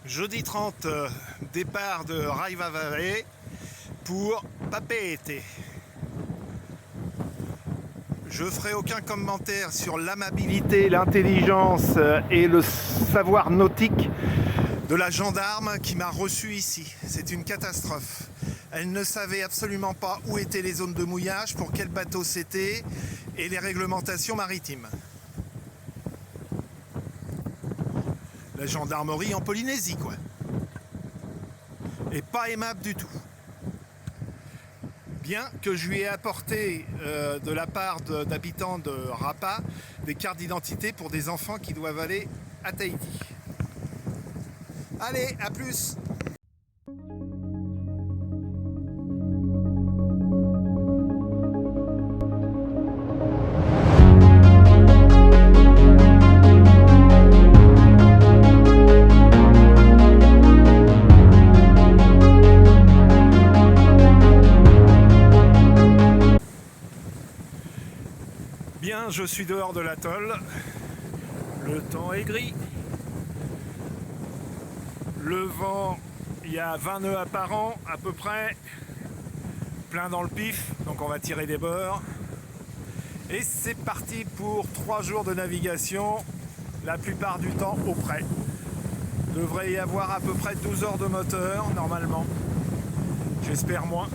Jeudi 30, départ de Raiva pour Papeete. Je ferai aucun commentaire sur l'amabilité, l'intelligence et le savoir nautique de la gendarme qui m'a reçu ici. C'est une catastrophe. Elle ne savait absolument pas où étaient les zones de mouillage, pour quel bateau c'était et les réglementations maritimes. La gendarmerie en Polynésie, quoi. Et pas aimable du tout. Bien que je lui ai apporté de la part d'habitants de Rapa des cartes d'identité pour des enfants qui doivent aller à Tahiti. Allez, à plus! Bien, je suis dehors de l'atoll. Le temps est gris. Le vent, il y a 20 nœuds apparents à peu près. Plein dans le pif, donc on va tirer des bords. Et c'est parti pour 3 jours de navigation, la plupart du temps au près. Il devrait y avoir à peu près 12 heures de moteur, normalement. J'espère moins.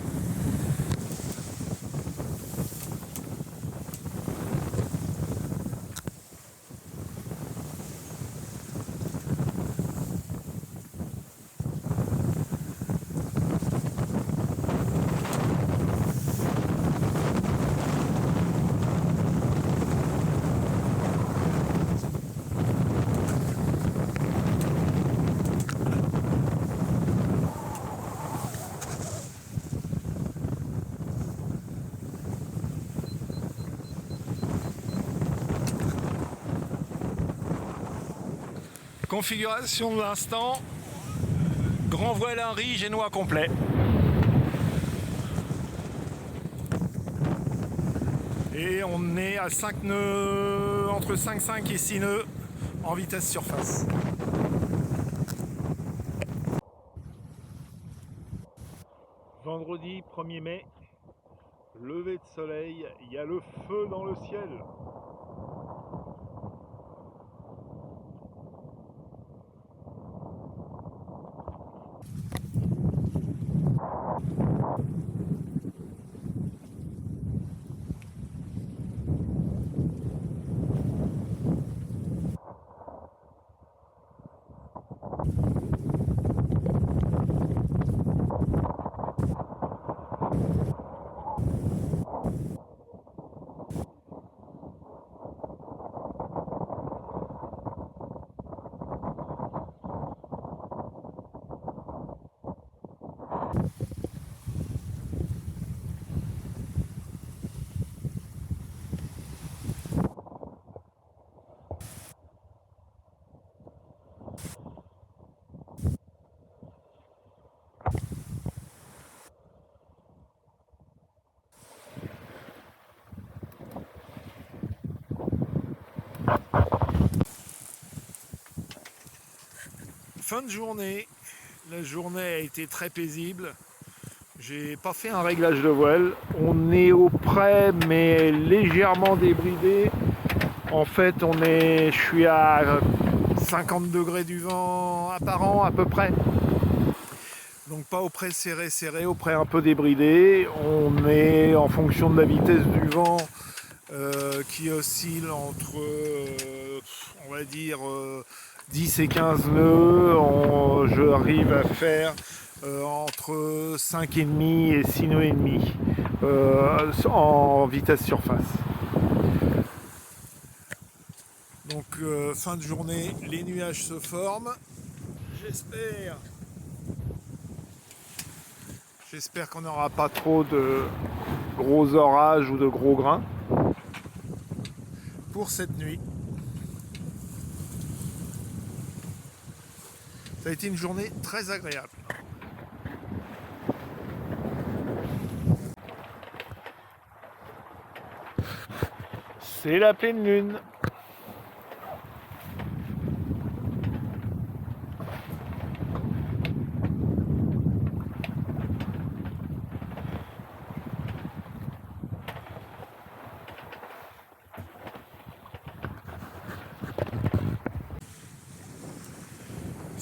Configuration de l'instant, grand voile un riz génois complet. Et on est à 5 nœuds, entre 5,5 et 6 nœuds en vitesse surface. Vendredi 1er mai, lever de soleil, il y a le feu dans le ciel. Fin de journée, la journée a été très paisible. J'ai pas fait un réglage de voile. On est au près mais légèrement débridé. En fait, je suis à 50 degrés du vent apparent à peu près. Donc pas au près serré, au près un peu débridé. On est en fonction de la vitesse du vent qui oscille entre, on va dire, 10 et 15 nœuds. J'arrive à faire entre 5,5 et 6 nœuds et demi en vitesse surface. Donc fin de journée, les nuages se forment. J'espère qu'on n'aura pas trop de gros orages ou de gros grains pour cette nuit. Ça a été une journée très agréable. C'est la pleine lune.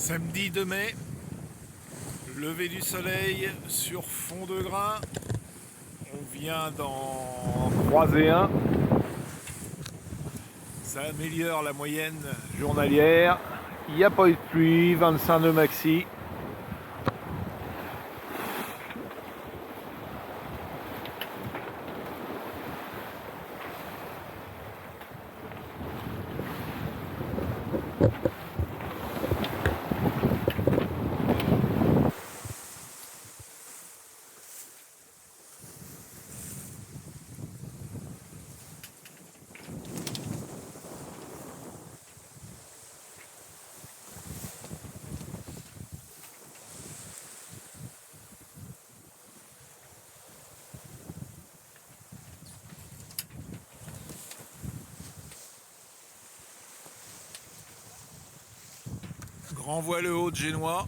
Samedi 2 mai, lever du soleil sur fond de grain. On vient d'en croiser un. Ça améliore la moyenne journalière. Il n'y a pas eu de pluie, 25 nœuds maxi. Grand voile haut de Génois.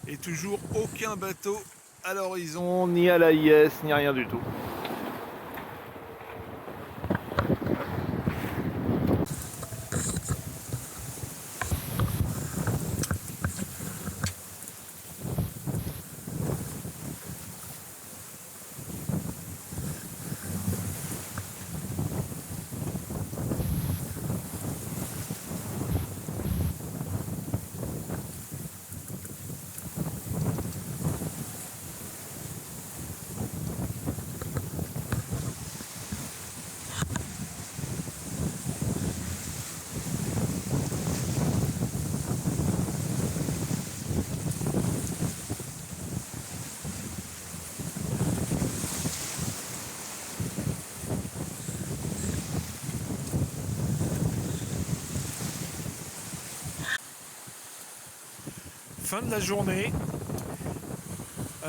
Et toujours aucun bateau à l'horizon, ni à l'AIS, ni rien du tout. Fin de la journée.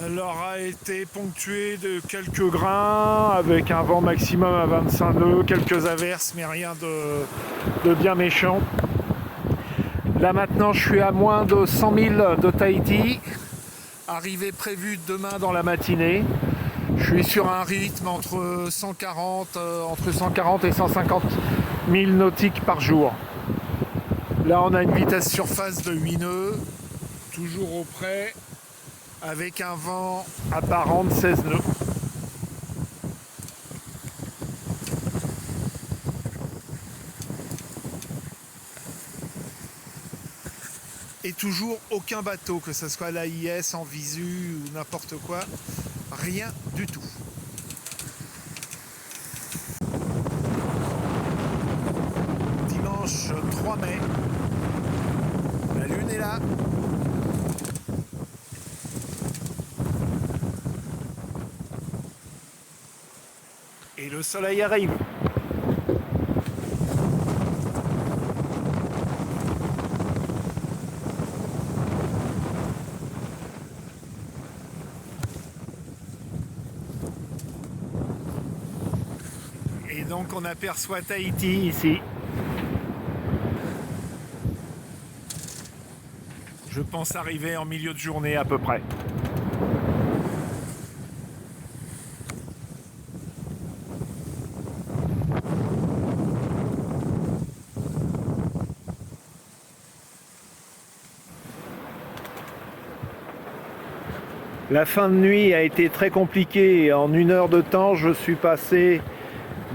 Elle aura été ponctuée de quelques grains avec un vent maximum à 25 nœuds, quelques averses mais rien de bien méchant. Là maintenant je suis à moins de 100 000 de Tahiti, arrivée prévue demain dans la matinée. Je suis sur un rythme entre 140 et 150 000 nautiques par jour. Là on a une vitesse surface de 8 nœuds, toujours au près, avec un vent apparent de 16 nœuds. Et toujours aucun bateau, que ce soit l'AIS, en visu ou n'importe quoi, rien du tout. Dimanche 3 mai, la lune est là. Et le soleil arrive. Et donc on aperçoit Tahiti ici. Je pense arriver en milieu de journée à peu près. La fin de nuit a été très compliquée. En 1 heure de temps, je suis passé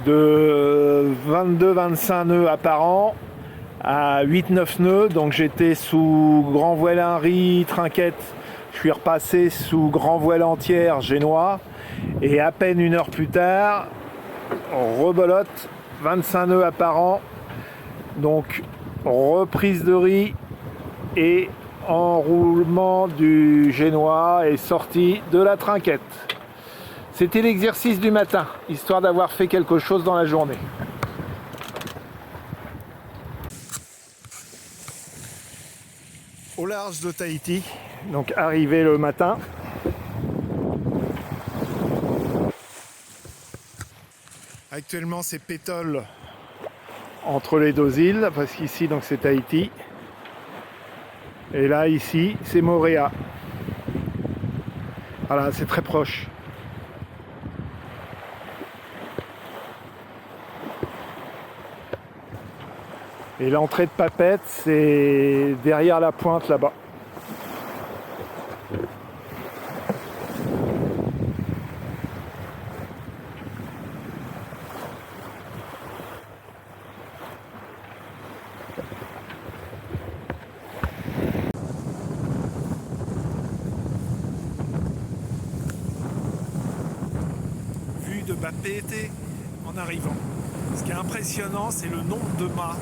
de 22-25 nœuds apparents à 8-9 nœuds. Donc j'étais sous grand voile Henry, trinquette. Je suis repassé sous grand voile entière, génois. Et à peine 1 heure plus tard, rebolote, 25 nœuds apparents. Donc reprise de riz et enroulement du génois et sortie de la trinquette. C'était l'exercice du matin, histoire d'avoir fait quelque chose dans la journée. Au large de Tahiti, donc arrivé le matin. Actuellement c'est pétole entre les deux îles, parce qu'ici donc c'est Tahiti. Et là, ici, c'est Moorea. Voilà, c'est très proche. Et l'entrée de Papette, c'est derrière la pointe là-bas. Vue de Papeete en arrivant. Ce qui est impressionnant, c'est le nombre de mâts